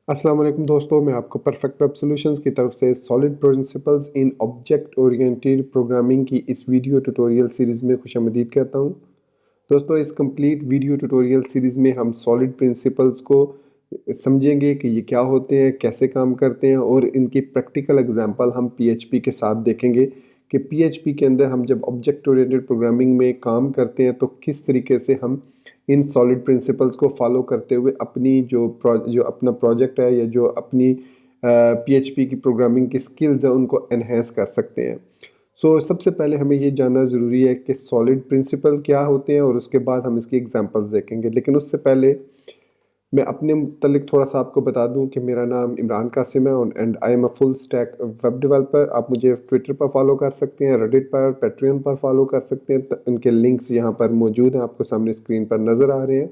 अस्सलाम वालेकुम दोस्तों, मैं आपको परफेक्ट वेब सॉल्यूशंस की तरफ से solid principles in object oriented programming की इस वीडियो ट्यूटोरियल सीरीज़ में खुशामदीद कहता हूं। दोस्तों, इस कंप्लीट वीडियो ट्यूटोरियल सीरीज़ में हम सॉलिड प्रिंसिपल्स को समझेंगे कि ये क्या होते हैं, कैसे काम करते हैं और इनकी प्रैक्टिकल एग्जांपल हम पीएचपी के साथ देखेंगे कि पीएचपी के अंदर हम जब ऑब्जेक्ट ओरिएंटेड प्रोग्रामिंग में काम करते हैं तो किस तरीके से हम इन सॉलिड प्रिंसिपल्स को फॉलो करते हुए अपनी जो अपना प्रोजेक्ट है या जो अपनी पीएचपी की प्रोग्रामिंग की स्किल्स हैं उनको एनहेंस कर सकते हैं। सबसे पहले हमें ये जानना ज़रूरी है कि सॉलिड प्रिंसिपल क्या होते हैं और उसके बाद हम इसकी एग्जांपल्स देखेंगे। लेकिन उससे पहले मैं अपने मुतल्लिक थोड़ा सा आपको बता दूं कि मेरा नाम इमरान कासिम है and I am a full stack web developer. आप मुझे ट्विटर पर फॉलो कर सकते हैं, रेडिट पर, पैट्रियन पर फॉलो कर सकते हैं। इनके लिंक्स यहाँ पर मौजूद हैं, आपको सामने स्क्रीन पर नज़र आ रहे हैं।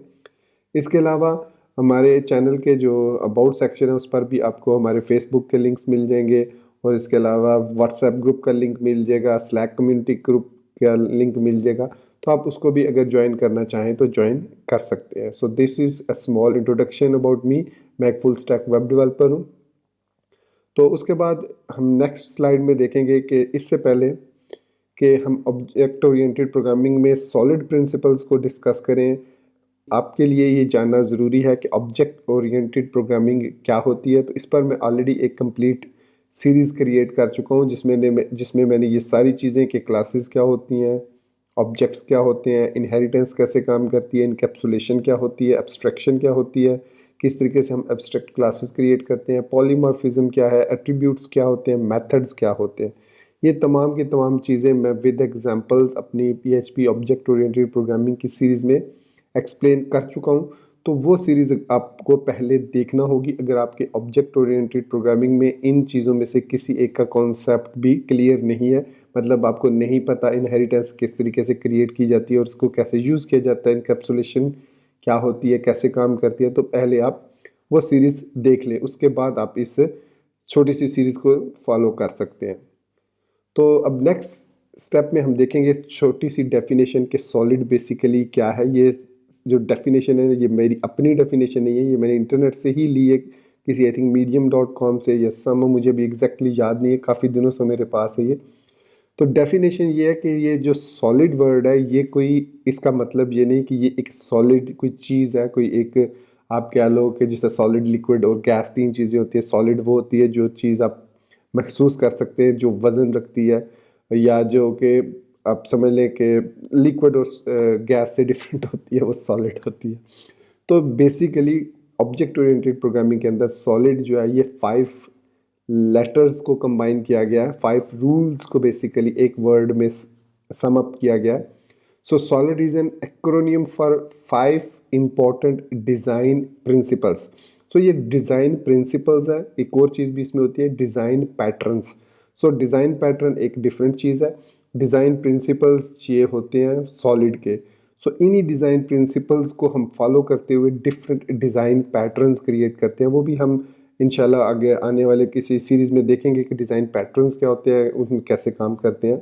इसके अलावा हमारे चैनल के जो अबाउट सेक्शन है उस पर भी आपको हमारे फेसबुक के लिंक्स मिल जाएंगे और इसके अलावा व्हाट्सएप ग्रुप का लिंक मिल जाएगा, स्लैक कम्युनिटी ग्रुप का लिंक मिल जाएगा। तो आप उसको भी अगर ज्वाइन करना चाहें तो ज्वाइन कर सकते हैं। So this is a small introduction about me. मैं एक फुल स्टैक वेब डेवलपर हूँ। तो उसके बाद हम नेक्स्ट स्लाइड में देखेंगे कि इससे पहले कि हम ऑब्जेक्ट ओरिएंटेड प्रोग्रामिंग में सॉलिड प्रिंसिपल्स को डिस्कस करें, आपके लिए ये जानना ज़रूरी है कि ऑब्जेक्ट ओरिएंटेड प्रोग्रामिंग क्या होती है। तो इस पर मैं ऑलरेडी एक कंप्लीट सीरीज़ क्रिएट कर चुका हूँ जिसमें मैंने ये सारी चीज़ें कि क्लासेस क्या होती हैं, ऑब्जेक्ट्स क्या होते हैं, इनहेरिटेंस कैसे काम करती है, इनकैप्सुलेशन क्या होती है, एब्स्ट्रैक्शन क्या होती है, किस तरीके से हम एब्स्ट्रैक्ट क्लासेस क्रिएट करते हैं, पॉलीमॉर्फिज्म क्या है, एट्रीब्यूट्स क्या होते हैं, मेथड्स क्या होते हैं। ये तमाम की तमाम चीज़ें मैं विद एग्जांपल्स अपनी पीएचपी ऑब्जेक्ट ओरिएंटेड प्रोग्रामिंग की सीरीज़ में एक्सप्लेन कर चुका हूँ। तो वो सीरीज़ आपको पहले देखना होगी अगर आपके ऑब्जेक्ट ओरिएंटेड प्रोग्रामिंग में इन चीज़ों में से किसी एक का कॉन्सेप्ट भी क्लियर नहीं है, मतलब आपको नहीं पता इनहेरिटेंस किस तरीके से क्रिएट की जाती है और उसको कैसे यूज़ किया जाता है, इनकैप्सुलेशन क्या होती है, कैसे काम करती है। तो पहले आप वो सीरीज़ देख लें, उसके बाद आप इस छोटी सी सीरीज़ को फॉलो कर सकते हैं। तो अब नेक्स्ट स्टेप में हम देखेंगे छोटी सी डेफिनेशन के सॉलिड बेसिकली क्या है। ये जो डेफिनेशन है ये मेरी अपनी डेफिनेशन नहीं है, ये मैंने इंटरनेट से ही ली है, किसी आई थिंक medium.com से या सम, मुझे भी एग्जैक्टली याद नहीं है, काफ़ी दिनों से मेरे पास है ये। तो डेफिनेशन ये है कि ये जो सॉलिड वर्ड है ये कोई, इसका मतलब ये नहीं कि ये एक सॉलिड कोई चीज़ है, कोई एक आप कह लो कि जैसे सॉलिड, लिक्विड और गैस तीन चीज़ें होती है। सॉलिड वो होती है जो चीज़ आप महसूस कर सकते हैं, जो वज़न रखती है, या जो कि आप समझ लें कि लिक्विड और गैस से डिफरेंट होती है, वो सॉलिड होती है। तो बेसिकली ऑब्जेक्ट ओरिएंटेड प्रोग्रामिंग के अंदर सॉलिड जो है ये 5 लेटर्स को कंबाइन किया गया है, 5 रूल्स को बेसिकली एक वर्ड में सम अप किया गया है। So solid is an acronym for 5 important design principles. So ये डिज़ाइन प्रिंसिपल्स है। एक और चीज़ भी इसमें होती है, डिज़ाइन पैटर्न्स। सो डिज़ाइन पैटर्न एक डिफरेंट चीज़ है, डिज़ाइन प्रिंसिपल्स ये होते हैं सॉलिड के। सो इन्हीं डिज़ाइन प्रिंसिपल्स को हम फॉलो करते हुए डिफरेंट डिज़ाइन पैटर्न्स क्रिएट करते हैं। वो भी हम इंशाल्लाह आगे आने वाले किसी सीरीज़ में देखेंगे कि डिज़ाइन पैटर्न्स क्या होते हैं, उनमें कैसे काम करते हैं।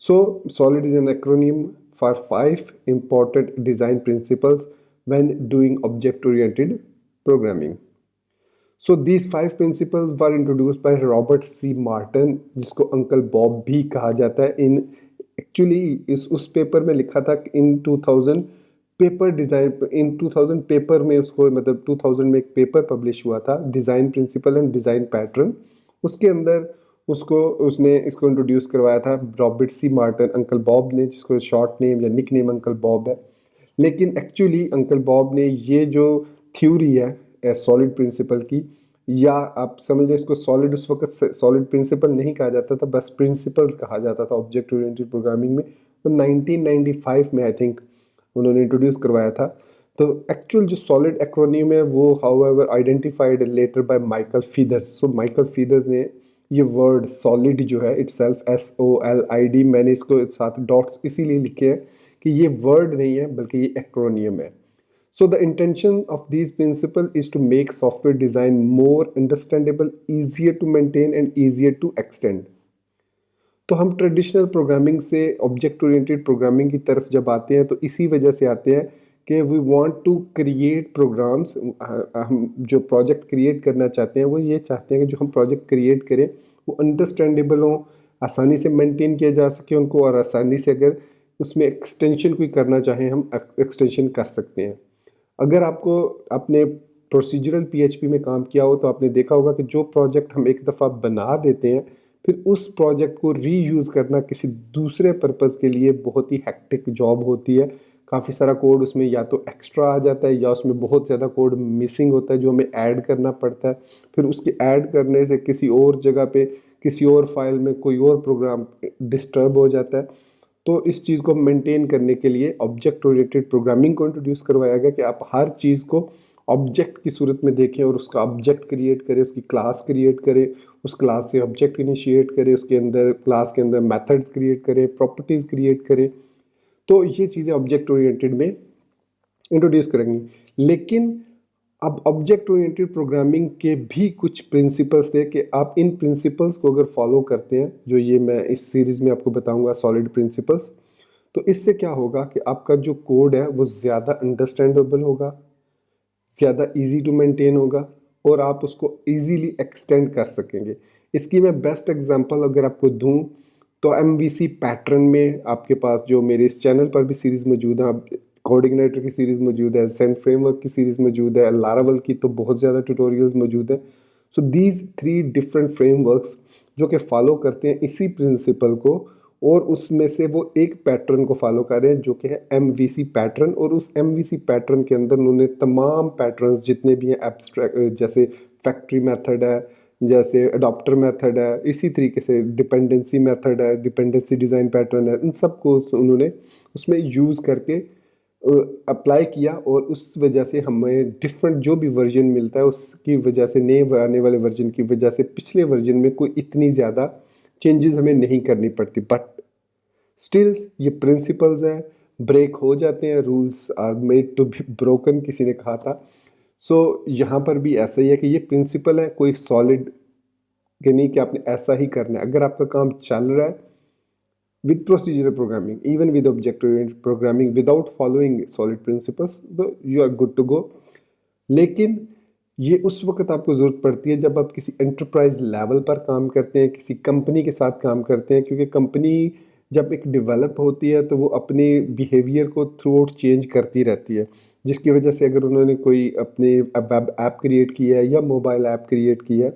सो solid is an acronym for 5 important design principles when doing object oriented programming. So these 5 principles were introduced by Robert C. Martin, जिसको अंकल बॉब भी कहा जाता है। इन एक्चुअली इस उस पेपर में लिखा था कि इन 2000 पेपर डिज़ाइन, इन 2000 पेपर में उसको, मतलब 2000 में एक पेपर पब्लिश हुआ था, design principle and design pattern. उसके अंदर उसने इसको इंट्रोड्यूस करवाया था Robert C Martin, uncle Bob ने, जिसको शॉर्ट नेम या निक नेम अंकल बॉब है। लेकिन एक्चुअली अंकल बॉब ने ये जो थ्योरी है सॉलिड प्रिंसिपल की, या आप समझ लें इसको सॉलिड, उस वक्त सॉलिड प्रिंसिपल नहीं कहा जाता था, बस प्रिंसिपल्स कहा जाता था ऑब्जेक्ट ओरिएंटेड प्रोग्रामिंग में। तो 1995 में आई थिंक उन्होंने इंट्रोड्यूस करवाया था। तो एक्चुअल जो सॉलिड एक्रोनियम है वो however identified later by Michael Feathers. So Michael Feathers ने ये वर्ड सॉलिड जो है इटसेल्फ, SOLID, मैंने इसको साथ डॉट्स इसीलिए लिखे हैं कि ये वर्ड नहीं है बल्कि ये एक्रोनियम है। So the intention of these principle is to make software design more understandable, easier to maintain and easier to extend. तो हम ट्रेडिशनल प्रोग्रामिंग से ऑब्जेक्ट ओरिएंटेड प्रोग्रामिंग की तरफ जब आते हैं तो इसी वजह से आते हैं कि we want to create programs. हम जो प्रोजेक्ट क्रिएट करना चाहते हैं वो ये चाहते हैं कि जो हम प्रोजेक्ट क्रिएट करें वो अंडरस्टैंडेबल हो, आसानी से मेंटेन किया जा सके उनको, और आसानी से अगर उसमें एक्सटेंशन कोई करना चाहें हम एक्सटेंशन कर सकते हैं। अगर आपको अपने प्रोसीजरल पीएचपी में काम किया हो तो आपने देखा होगा कि जो प्रोजेक्ट हम एक दफ़ा बना देते हैं फिर उस प्रोजेक्ट को रीयूज़ करना किसी दूसरे पर्पज़ के लिए बहुत ही हेक्टिक जॉब होती है। काफ़ी सारा कोड उसमें या तो एक्स्ट्रा आ जाता है या उसमें बहुत ज़्यादा कोड मिसिंग होता है जो हमें ऐड करना पड़ता है। फिर उसके ऐड करने से किसी और जगह पे किसी और फाइल में कोई और प्रोग्राम डिस्टर्ब हो जाता है। तो इस चीज़ को मेंटेन करने के लिए ऑब्जेक्ट ओरिएंटेड प्रोग्रामिंग को इंट्रोड्यूस करवाया गया कि आप हर चीज़ को ऑब्जेक्ट की सूरत में देखें और उसका ऑब्जेक्ट क्रिएट करें, उसकी क्लास क्रिएट करें, उस क्लास से ऑब्जेक्ट इनिशिएट करें, उसके अंदर क्लास के अंदर मेथड्स क्रिएट करें, प्रॉपर्टीज़ क्रिएट करें। तो ये चीज़ें ऑब्जेक्ट ओरिएंटेड में इंट्रोड्यूस करेंगी। लेकिन अब ऑब्जेक्ट ओरिएंटेड प्रोग्रामिंग के भी कुछ प्रिंसिपल्स थे कि आप इन प्रिंसिपल्स को अगर फॉलो करते हैं, जो ये मैं इस सीरीज़ में आपको बताऊंगा सॉलिड प्रिंसिपल्स, तो इससे क्या होगा कि आपका जो कोड है वो ज़्यादा अंडरस्टैंडेबल होगा, ज़्यादा इजी टू मेंटेन होगा और आप उसको इजीली एक्सटेंड कर सकेंगे। इसकी मैं बेस्ट एग्जांपल अगर आपको दूं तो एमवीसी पैटर्न में आपके पास जो मेरे इस चैनल पर भी सीरीज़ मौजूद है, कोऑर्डिनेटर की सीरीज़ मौजूद है, सेंट फ्रेमवर्क की सीरीज़ मौजूद है, लारावल की तो बहुत ज़्यादा ट्यूटोरियल्स मौजूद है। सो दीज 3 डिफरेंट फ्रेमवर्क्स जो कि फॉलो करते हैं इसी प्रिंसिपल को, और उसमें से वो एक पैटर्न को फॉलो कर रहे हैं जो कि है एमवीसी पैटर्न। और उस एमवीसी पैटर्न के अंदर उन्होंने तमाम पैटर्न्स जितने भी हैं एब्स्ट्रैक्ट, जैसे फैक्ट्री मेथड है, जैसे अडॉप्टर मेथड है, इसी तरीके से डिपेंडेंसी मेथड है, डिपेंडेंसी डिज़ाइन पैटर्न है, इन सब को उन्होंने उसमें यूज़ करके अप्लाई किया। और उस वजह से हमें डिफरेंट जो भी वर्जन मिलता है उसकी वजह से, नए आने वाले वर्जन की वजह से पिछले वर्जन में कोई इतनी ज़्यादा चेंजेस हमें नहीं करनी पड़ती। बट स्टिल ये प्रिंसिपल्स हैं, ब्रेक हो जाते हैं, rules are made to be broken किसी ने कहा था। सो यहाँ पर भी ऐसा ही है कि ये प्रिंसिपल है, कोई सॉलिड कि नहीं कि आपने ऐसा ही करना है। अगर आपका काम चल रहा है with procedural programming, even with object oriented programming, without following solid principles, तो you are good to go। लेकिन ये उस वक्त आपको ज़रूरत पड़ती है जब आप किसी एंटरप्राइज लेवल पर काम करते हैं, किसी कंपनी के साथ काम करते हैं, क्योंकि कंपनी जब एक डेवलप होती है तो वो अपने बिहेवियर को थ्रू आउट चेंज करती रहती है, जिसकी वजह से अगर उन्होंने कोई अपने वेब ऐप क्रिएट किया है या मोबाइल ऐप क्रिएट किया है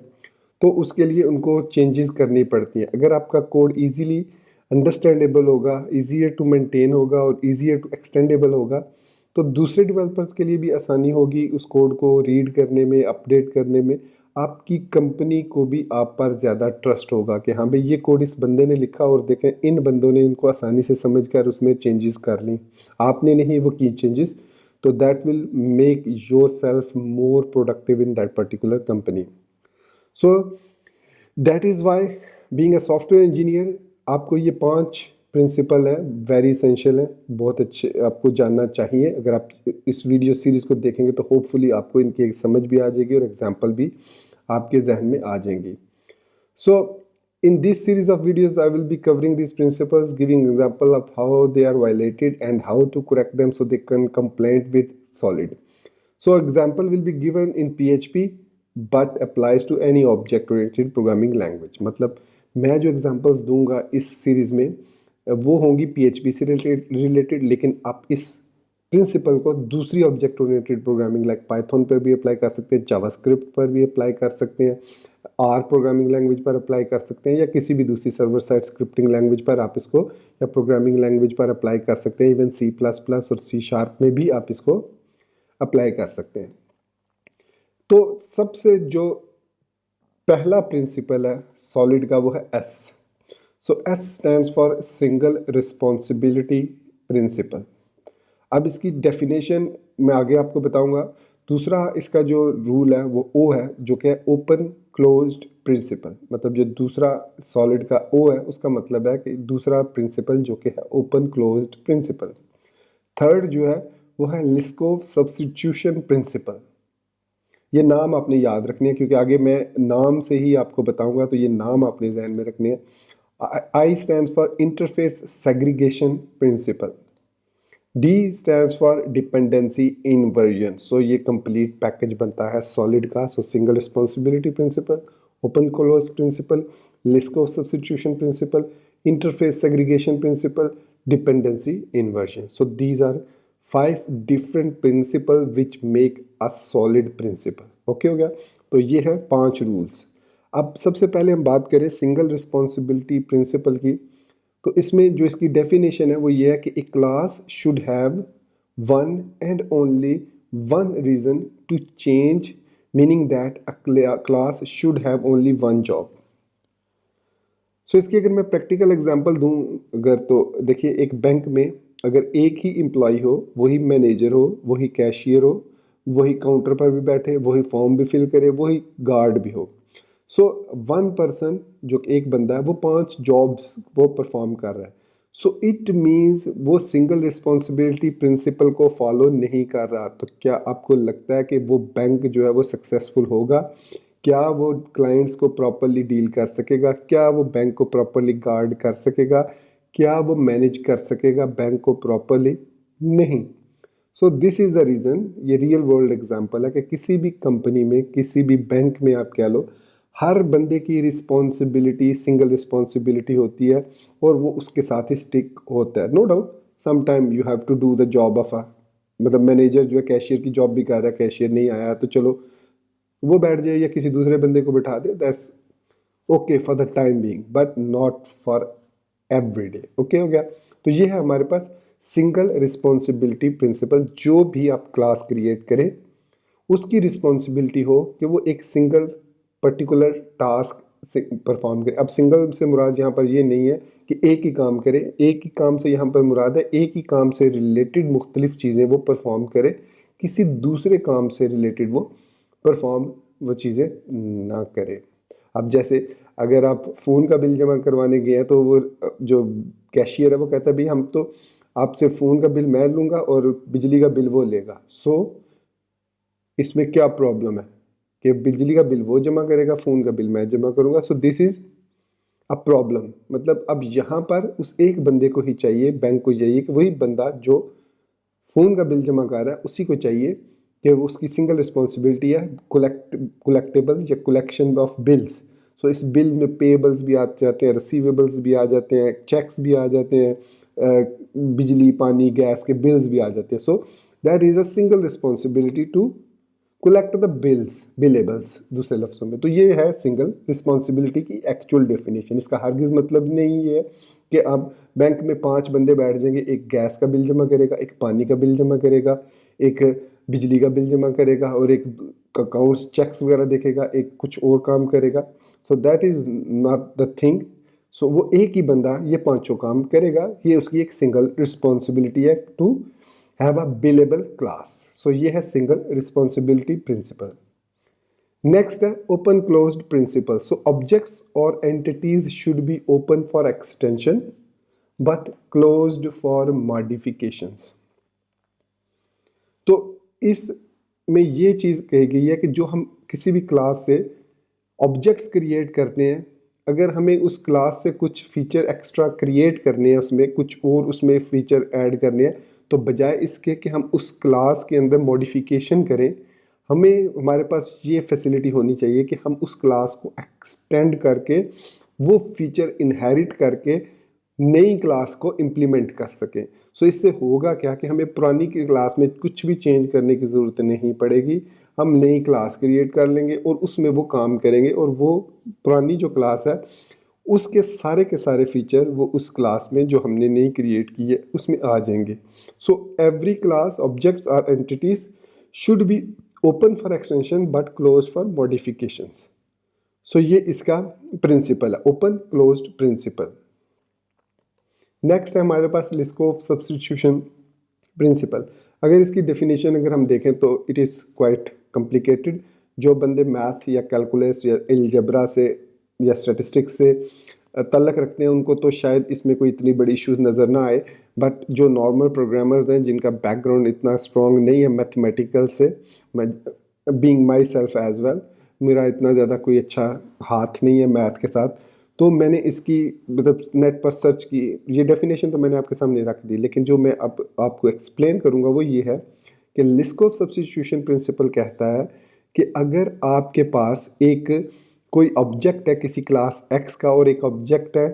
तो उसके लिए उनको चेंजेस करनी पड़ती हैं। अगर आपका कोड ईजीली अंडरस्टैंडेबल होगा, ईजियर टू मेंटेन होगा और ईजियर टू एक्सटेंडेबल होगा, तो दूसरे डेवलपर्स के लिए भी आसानी होगी उस कोड को रीड करने में, अपडेट करने में। आपकी कंपनी को भी आप पर ज़्यादा ट्रस्ट होगा कि हाँ भाई ये कोड इस बंदे ने लिखा और देखें इन बंदों ने इनको आसानी से समझ कर उसमें चेंजेस कर ली, आपने नहीं वो की चेंजेस। तो that will make your self more productive in that particular company. So that is why being a software engineer आपको ये 5 प्रिंसिपल हैं, वेरी इसेंशियल हैं, बहुत अच्छे आपको जानना चाहिए। अगर आप इस वीडियो सीरीज़ को देखेंगे तो होपफुली आपको इनकी समझ भी आ जाएगी और एग्जांपल भी आपके जहन में आ जाएंगी। सो in this series of videos I will be covering these principles, giving example of how they are violated and how to correct them so they can comply with solid. So example will be given in PHP but applies to any object oriented programming language। मतलब मैं जो examples दूंगा इस series में वो होंगी PHP से related, लेकिन आप इस प्रिंसिपल को दूसरी object oriented programming like Python पर भी अप्लाई कर सकते हैं, जावास्क्रिप्ट पर भी अप्लाई कर सकते हैं, आर प्रोग्रामिंग लैंग्वेज पर अप्लाई कर सकते हैं, या किसी भी दूसरी सर्वर साइड स्क्रिप्टिंग लैंग्वेज पर आप इसको, या प्रोग्रामिंग लैंग्वेज पर अप्लाई कर सकते हैं। इवन C++ और C# में भी आप इसको अप्लाई कर सकते हैं। तो सबसे जो पहला प्रिंसिपल है सॉलिड का वो है S। So S stands for single responsibility principle. अब इसकी डेफिनेशन मैं आगे आपको बताऊंगा। दूसरा इसका जो रूल है वो O है, जो कि ओपन क्लोज्ड प्रिंसिपल। मतलब जो दूसरा सॉलिड का O है उसका मतलब है कि दूसरा प्रिंसिपल जो कि है ओपन क्लोज्ड प्रिंसिपल। थर्ड जो है वो है लिस्कोव सब्स्टिट्यूशन प्रिंसिपल। ये नाम आपने याद रखने हैं क्योंकि आगे मैं नाम से ही आपको बताऊंगा, तो ये नाम आपने ध्यान में रखने हैं। I stands for interface segregation principle. D stands for dependency inversion. So ये कंप्लीट पैकेज बनता है सॉलिड का। So single responsibility principle, open close principle, Liskov substitution principle, interface segregation principle, dependency inversion. So these are 5 different principle which make a solid principle. Okay हो गया। तो ये है 5 rules. अब सबसे पहले हम बात करें सिंगल रिस्पॉन्सिबिलिटी प्रिंसिपल की। तो इसमें जो इसकी डेफिनेशन है वो ये है कि a class should have one and only one reason to change, meaning that a class should have only one job. So इसकी अगर मैं प्रैक्टिकल एग्जांपल दूं अगर, तो देखिए एक बैंक में अगर एक ही एम्प्लॉय हो, वही मैनेजर हो, वही कैशियर हो, वही काउंटर पर भी बैठे, वही फॉर्म भी फिल करे, वही गार्ड भी हो। सो वन पर्सन जो एक बंदा है वो 5 जॉब्स वो परफॉर्म कर रहा है। सो इट मीन्स वो सिंगल रिस्पॉन्सिबिलिटी प्रिंसिपल को फॉलो नहीं कर रहा। तो क्या आपको लगता है कि वो बैंक जो है वो सक्सेसफुल होगा? क्या वो क्लाइंट्स को प्रॉपरली डील कर सकेगा? क्या वो बैंक को प्रॉपरली गार्ड कर सकेगा? क्या वो मैनेज कर सकेगा बैंक को प्रॉपरली? नहीं। So this is the reason, ये रियल वर्ल्ड एग्जांपल है कि किसी भी कंपनी में, किसी भी बैंक में आप कह लो, हर बंदे की रिस्पॉन्सिबिलिटी सिंगल रिस्पॉन्सिबिलिटी होती है और वो उसके साथ ही स्टिक होता है। No doubt some time you have to do the job of a, मतलब मैनेजर जो है कैशियर की जॉब भी कर रहा है, कैशियर नहीं आया तो चलो वो बैठ जाए या किसी दूसरे बंदे को बिठा दे, that's okay for the time being, but not for every day. Okay हो गया। तो ये है हमारे पास सिंगल रिस्पॉन्सिबिलिटी प्रिंसिपल। जो भी आप क्लास क्रिएट करें उसकी रिस्पॉन्सिबिलिटी हो कि वो एक सिंगल पर्टिकुलर टास्क से परफॉर्म करे। अब सिंगल से मुराद यहाँ पर ये नहीं है कि एक ही काम करे, एक ही काम से यहाँ पर मुराद है एक ही काम से रिलेटेड मुख्तलिफ चीज़ें वो परफॉर्म करे, किसी दूसरे काम से रिलेटेड वो परफॉर्म वो चीज़ें ना करे। अब जैसे अगर आप फ़ोन का बिल जमा करवाने गए हैं तो वो जो कैशियर है वो कहता है भाई हम तो आपसे फ़ोन का बिल मैं लूँगा और बिजली का बिल वो लेगा। सो इसमें क्या प्रॉब्लम है कि बिजली का बिल वो जमा करेगा, फ़ोन का बिल मैं जमा करूँगा। So this is a problem. मतलब अब यहाँ पर उस एक बंदे को ही चाहिए, बैंक को चाहिए कि वही बंदा जो फ़ोन का बिल जमा कर रहा है उसी को चाहिए कि वो उसकी सिंगल रिस्पॉन्सिबिलिटी है कलेक्टेबल या कलेक्शन ऑफ बिल्स। सो इस बिल में पेबल्स भी आ जाते हैं, रिसीवेबल्स भी आ जाते हैं, चेक्स भी आ जाते हैं, बिजली पानी गैस के बिल्स भी आ जाते हैं। So that is a single responsibility to collect the bills, billables दूसरे लफ्ज़ों में। तो ये है सिंगल रिस्पॉन्सिबिलिटी की एक्चुअल डेफिनेशन। इसका हरगिज़ मतलब नहीं है कि अब बैंक में 5 बंदे बैठ जाएंगे, एक गैस का बिल जमा करेगा, एक पानी का बिल जमा करेगा, एक बिजली का बिल जमा करेगा और एक अकाउंट्स चेक्स वगैरह देखेगा, एक कुछ और काम करेगा। So that is not the thing. So वो एक ही बंदा ये पांचों काम करेगा, ये उसकी एक सिंगल रिस्पॉन्सिबिलिटी है to have a billable class. So ये है सिंगल रिस्पॉन्सिबिलिटी प्रिंसिपल। नेक्स्ट है open closed principle. So objects और entities should be open for extension but closed for modifications. तो इसमें ये चीज़ कही गई है कि जो हम किसी भी क्लास से ऑब्जेक्ट्स क्रिएट करते हैं, अगर हमें उस क्लास से कुछ फीचर एक्स्ट्रा क्रिएट करने हैं, उसमें कुछ और उसमें फीचर ऐड करने हैं, तो बजाय इसके कि हम उस क्लास के अंदर मॉडिफिकेशन करें, हमें हमारे पास ये फैसिलिटी होनी चाहिए कि हम उस क्लास को एक्सटेंड करके वो फीचर इनहेरिट करके नई क्लास को इम्प्लीमेंट कर सकें। सो इससे होगा क्या कि हमें पुरानी की क्लास में कुछ भी चेंज करने की ज़रूरत नहीं पड़ेगी। हम नई क्लास क्रिएट कर लेंगे और उसमें वो काम करेंगे और वो पुरानी जो क्लास है उसके सारे के सारे फीचर वो उस क्लास में जो हमने नई क्रिएट की है उसमें आ जाएंगे। So every class objects are entities should be open for extension but close for modifications. So ये इसका प्रिंसिपल है, ओपन क्लोज्ड प्रिंसिपल। नेक्स्ट है हमारे पास लिस्कोव सब्स्टिट्यूशन प्रिंसिपल। अगर इसकी डेफिनेशन अगर हम देखें तो इट इज़ क्वाइट कॉम्प्लिकेटेड। जो बंदे मैथ या कैलकुलस या अलजेब्रा से या स्टैटिस्टिक्स से तल्लक रखते हैं उनको तो शायद इसमें कोई इतनी बड़ी इश्यूज नज़र ना आए, बट जो नॉर्मल प्रोग्रामर्स हैं जिनका बैकग्राउंड इतना स्ट्रॉन्ग नहीं है मैथमेटिकल से, मैं being myself as well, मेरा इतना ज़्यादा कोई अच्छा हाथ नहीं है मैथ के साथ, तो मैंने इसकी मतलब नेट पर सर्च की, ये डेफिनेशन तो मैंने आपके सामने रख दी, लेकिन जो मैं अब आपको एक्सप्लेन करूँगा वो ये है कि लिस्कोव सब्स्टिट्यूशन प्रिंसिपल कहता है कि अगर आपके पास एक कोई ऑब्जेक्ट है किसी क्लास x का और एक ऑब्जेक्ट है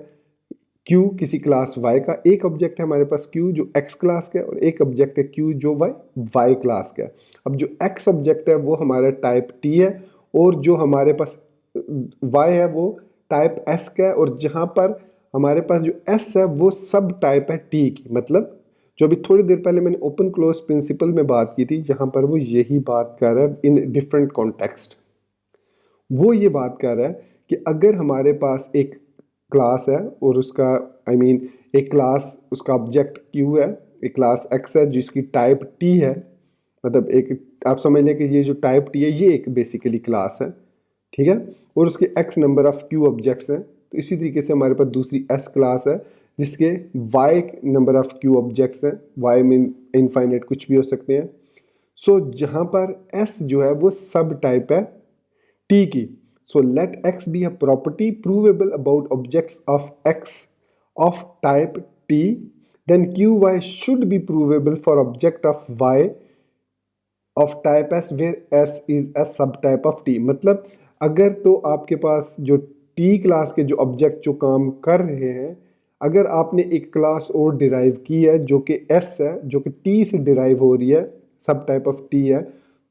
q किसी क्लास y का, एक ऑब्जेक्ट है हमारे पास q जो x क्लास का है और एक ऑब्जेक्ट है q जो y क्लास का है। अब जो x ऑब्जेक्ट है वो हमारा टाइप t है और जो हमारे पास y है वो टाइप s का है, और जहाँ पर हमारे पास जो s है वो सब टाइप है t की। मतलब जो अभी थोड़ी देर पहले मैंने ओपन क्लोज प्रिंसिपल में बात की थी, जहाँ पर वो यही बात कर रहा है इन डिफरेंट कॉन्टेक्स्ट। वो ये बात कर रहा है कि अगर हमारे पास एक क्लास है और उसका एक क्लास उसका ऑब्जेक्ट क्यू है, एक क्लास एक्स है जिसकी टाइप टी है, मतलब एक आप समझ लें कि ये जो टाइप टी है ये एक बेसिकली क्लास है, ठीक है, और उसके x number of Q objects हैं। तो इसी तरीके से हमारे पास दूसरी एस क्लास है जिसके Y number of Q objects हैं, वाई में इनफाइनाइट कुछ भी हो सकते हैं। सो जहाँ पर एस जो है वो सब टाइप है T की। So let X be a property provable about objects of X of type T, then QY should be provable for object of Y of type S where S is a subtype of T। मतलब अगर तो आपके पास जो T class के जो object जो काम कर रहे हैं, अगर आपने एक क्लास और डिराइव की है जो कि S है, जो कि T से डिराइव हो रही है, सब टाइप ऑफ T है,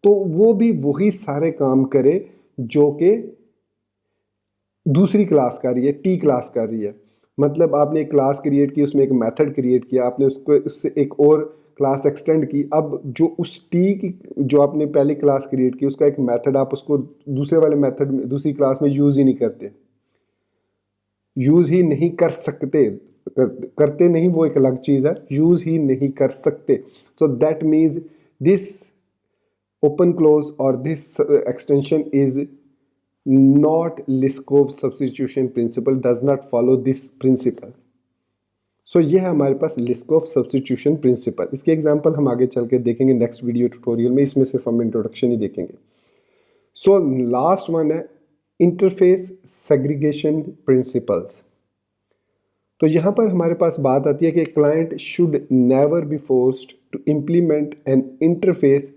तो वो भी वही सारे काम करे जो कि दूसरी क्लास कर रही है, टी क्लास कर रही है। मतलब आपने एक क्लास क्रिएट की, उसमें एक मेथड क्रिएट किया, आपने उसको उससे एक और क्लास एक्सटेंड की। अब जो उस टी की जो आपने पहली क्लास क्रिएट की उसका एक मेथड आप उसको दूसरे वाले मेथड में दूसरी क्लास में यूज़ ही नहीं करते, यूज़ ही नहीं कर सकते, करते नहीं वो एक अलग चीज़ है, यूज़ ही नहीं कर सकते। So that means this open close और this extension is not Liskov substitution principle, does not follow this principle। So ये है हमारे पास लिस्कोव सब्स्टिट्यूशन प्रिंसिपल। इसके एग्जांपल हम आगे चल के देखेंगे नेक्स्ट वीडियो ट्यूटोरियल में, इसमें सिर्फ हम इंट्रोडक्शन ही देखेंगे। सो लास्ट वन है इंटरफेस सेग्रीगेशन प्रिंसिपल्स। तो यहाँ पर हमारे पास बात आती है कि client should never be forced to implement an interface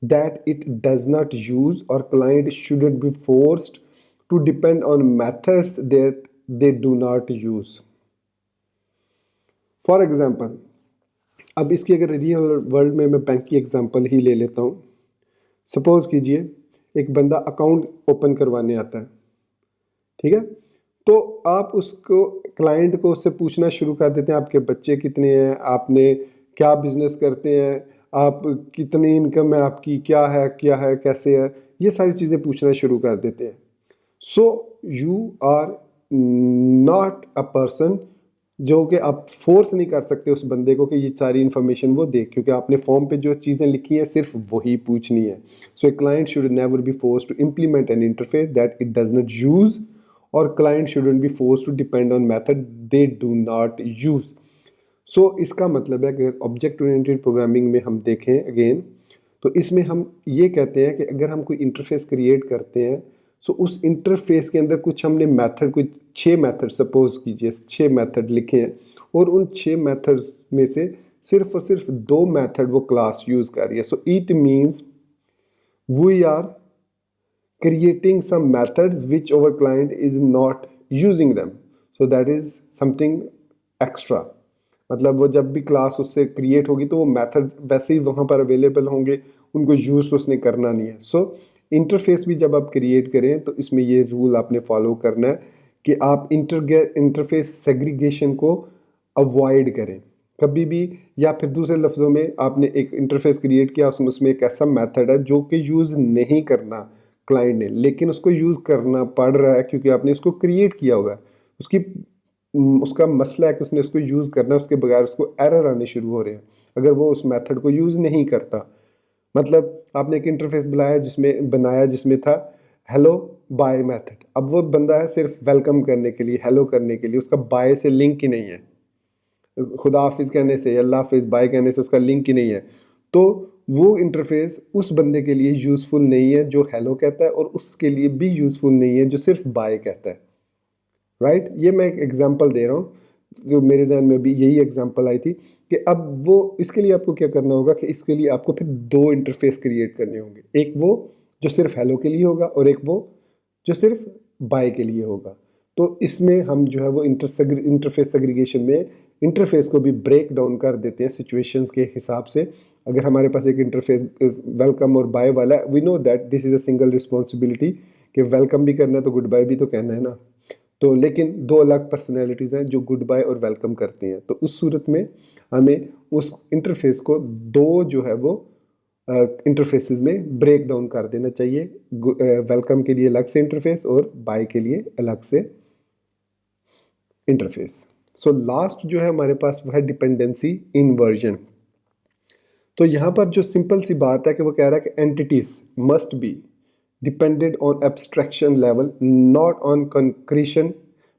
that it does not use, or client shouldn't be forced to depend on methods that they do not use। For example, अब इसकी अगर रियल वर्ल्ड में मैं bank की example ही ले लेता हूँ। Suppose कीजिए एक बंदा अकाउंट ओपन करवाने आता है, ठीक है, तो आप उसको क्लाइंट को उससे पूछना शुरू कर देते हैं आपके बच्चे कितने हैं, आपने क्या बिजनेस करते हैं, आप कितनी इनकम है आपकी, क्या है कैसे है, ये सारी चीज़ें पूछना शुरू कर देते हैं। So you are not a person जो कि आप फोर्स नहीं कर सकते उस बंदे को कि ये सारी इन्फॉर्मेशन वो दे, क्योंकि आपने फॉर्म पे जो चीज़ें लिखी हैं सिर्फ वही पूछनी है। So a client should never be force to implement an interface that it does not use, और client shouldn't be force to depend on method they do not use. So इसका मतलब है कि ऑब्जेक्ट ओरिएंटेड प्रोग्रामिंग में हम देखें again, तो इसमें हम ये कहते हैं कि अगर हम कोई इंटरफेस क्रिएट करते हैं, सो उस इंटरफेस के अंदर कुछ हमने मेथड, कुछ 6 मेथड सपोज कीजिए 6 मेथड लिखे हैं, और उन 6 मेथड्स में से सिर्फ और सिर्फ 2 मेथड वो क्लास यूज़ कर रही है। So it means we are creating some methods which our client is not using them, so that is something extra। मतलब वो जब भी क्लास उससे क्रिएट होगी तो वो मेथड्स वैसे ही वहाँ पर अवेलेबल होंगे, उनको यूज़ तो उसने करना नहीं है। सो इंटरफेस भी जब आप क्रिएट करें तो इसमें ये रूल आपने फॉलो करना है कि आप इंटरफेस सेग्रीगेशन को अवॉइड करें कभी भी, या फिर दूसरे लफ्ज़ों में आपने एक इंटरफेस क्रिएट किया, उसमें एक ऐसा मेथड है जो कि यूज़ नहीं करना क्लाइंट ने, लेकिन उसको यूज़ करना पड़ रहा है क्योंकि आपने उसको क्रिएट किया हुआ है। उसका मसला है कि उसने उसको यूज़ करना है, उसके बगैर उसको एरर आने शुरू हो रहे हैं अगर वो उस मेथड को यूज़ नहीं करता। मतलब आपने एक इंटरफेस बनाया जिसमें था हेलो बाय मेथड, अब वो बंदा है सिर्फ वेलकम करने के लिए, हेलो करने के लिए, उसका बाय से लिंक ही नहीं है, खुदा हाफिज़ कहने से, अल्लाह हाफिज़ बाय कहने से उसका लिंक ही नहीं है। तो वो इंटरफेस उस बंदे के लिए यूज़फुल नहीं है जो हेलो कहता है, और उसके लिए भी यूज़फुल नहीं है जो सिर्फ बाय कहता है। राइट। ये मैं एक एग्जांपल दे रहा हूँ, जो मेरे जहन में भी यही एग्जांपल आई थी कि अब वो इसके लिए आपको क्या करना होगा कि इसके लिए आपको फिर दो इंटरफेस क्रिएट करने होंगे, एक वो जो सिर्फ हेलो के लिए होगा और एक वो जो सिर्फ बाय के लिए होगा। तो इसमें हम जो है वो इंटरफेस सेग्रीगेशन में इंटरफेस को भी ब्रेक डाउन कर देते हैं सिचुएशंस के हिसाब से। अगर हमारे पास एक इंटरफेस वेलकम और बाय वाला है, we know that this is a single responsibility कि वेलकम भी करना है तो गुड बाय भी तो कहना है ना। तो लेकिन दो अलग पर्सनैलिटीज़ हैं जो गुड बाय और वेलकम करती हैं, तो उस सूरत में हमें उस इंटरफेस को दो जो है वो इंटरफेसेस में ब्रेक डाउन कर देना चाहिए। वेलकम के लिए अलग से इंटरफेस और बाय के लिए अलग से इंटरफेस। सो लास्ट जो है हमारे पास वो है डिपेंडेंसी इन्वर्जन। तो यहाँ पर जो सिंपल सी बात है कि वो कह रहा है कि entities must be dependent on abstraction level not on concretion.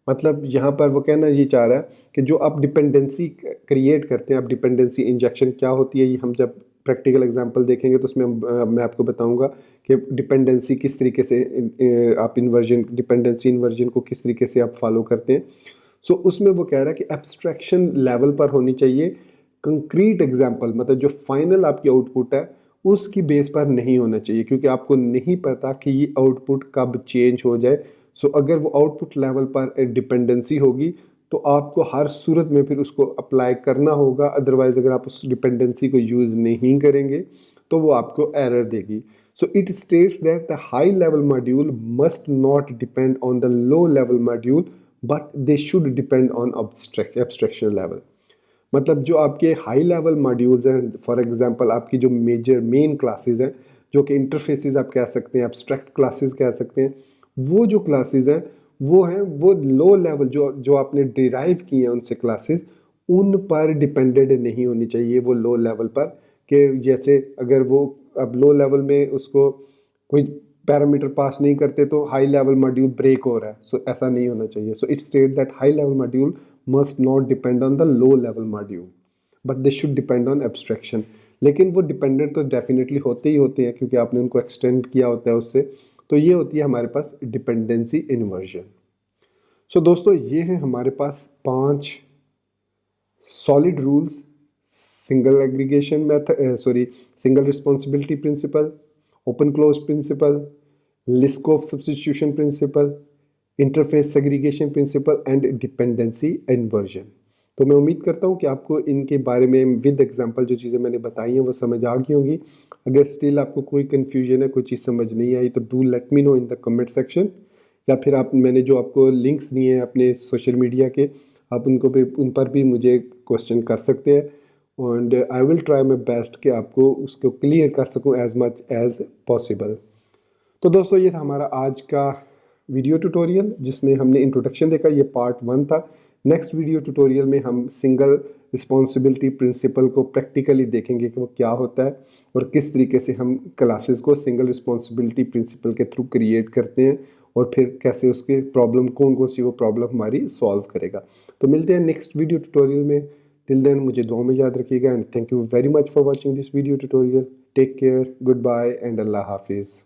मतलब यहाँ पर वो कहना ये चाह रहा है कि जो आप डिपेंडेंसी क्रिएट करते हैं, आप डिपेंडेंसी इंजेक्शन क्या होती है, ये हम जब प्रैक्टिकल एग्जांपल देखेंगे तो उसमें मैं आपको बताऊंगा कि डिपेंडेंसी किस तरीके से आप इन्वर्जन डिपेंडेंसी इन्वर्जन को किस तरीके से आप फॉलो करते हैं। सो उसमें वो कह रहा है कि एब्स्ट्रैक्शन लेवल पर होनी चाहिए, कंक्रीट एग्जांपल मतलब जो फाइनल आपकी आउटपुट है उसकी बेस पर नहीं होना चाहिए, क्योंकि आपको नहीं पता कि ये आउटपुट कब चेंज हो जाए। सो अगर वो आउटपुट लेवल पर डिपेंडेंसी होगी तो आपको हर सूरत में फिर उसको अप्लाई करना होगा, अदरवाइज अगर आप उस डिपेंडेंसी को यूज़ नहीं करेंगे तो वो आपको एरर देगी। So it states that the high level module must not depend on the low level module but they should depend on abstraction level. मतलब जो आपके हाई लेवल मॉड्यूल्स हैं, फॉर एग्जांपल आपकी जो मेजर मेन क्लासेस हैं जो कि interfaces आप कह सकते हैं, एब्स्ट्रैक्ट क्लासेस कह सकते हैं, वो जो क्लासेस हैं वो हैं वो लो लेवल जो जो आपने डिराइव किए हैं उनसे क्लासेस, उन पर डिपेंडेंट नहीं होनी चाहिए वो लो लेवल पर। कि जैसे अगर वो अब लो लेवल में उसको कोई पैरामीटर पास नहीं करते तो हाई लेवल मॉड्यूल ब्रेक हो रहा है, सो ऐसा नहीं होना चाहिए। So it state that high level module must not depend on the low level module but they should depend on abstraction. लेकिन वो डिपेंडेंट तो डेफिनेटली होते ही होते हैं क्योंकि आपने उनको एक्सटेंड किया होता है उससे। तो ये होती है हमारे पास डिपेंडेंसी इन्वर्जन। सो दोस्तों ये हैं हमारे पास 5 solid rules: single aggregation method, single responsibility principle, open close principle, Liskov substitution principle, interface segregation principle and dependency inversion. तो मैं उम्मीद करता हूँ कि आपको इनके बारे में विद एग्जांपल जो चीज़ें मैंने बताई हैं वो समझ आ गई होंगी। अगर स्टिल आपको कोई कन्फ्यूजन है, कोई चीज़ समझ नहीं आई तो do let me know in the comment section, या फिर आप मैंने जो आपको लिंक्स दिए हैं अपने सोशल मीडिया के, आप उनको भी उन पर भी मुझे क्वेश्चन कर सकते हैं and I will try my best कि आपको उसको क्लियर कर सकूँ एज मच एज पॉसिबल। तो दोस्तों ये था हमारा आज का वीडियो ट्यूटोरियल जिसमें हमने इंट्रोडक्शन देखा, ये पार्ट 1 था। नेक्स्ट वीडियो ट्यूटोरियल में हम सिंगल रिस्पॉन्सिबिलिटी प्रिंसिपल को प्रैक्टिकली देखेंगे कि वो क्या होता है और किस तरीके से हम क्लासेस को सिंगल रिस्पॉन्सिबिलिटी प्रिंसिपल के थ्रू क्रिएट करते हैं और फिर कैसे उसके प्रॉब्लम कौन कौन सी वो प्रॉब्लम हमारी सॉल्व करेगा। तो मिलते हैं नेक्स्ट वीडियो ट्यूटोरियल में। टिल देन मुझे दुआ में याद रखिएगा and thank you very much for watching this video tutorial. Take care, good bye and अल्लाह हाफिज़।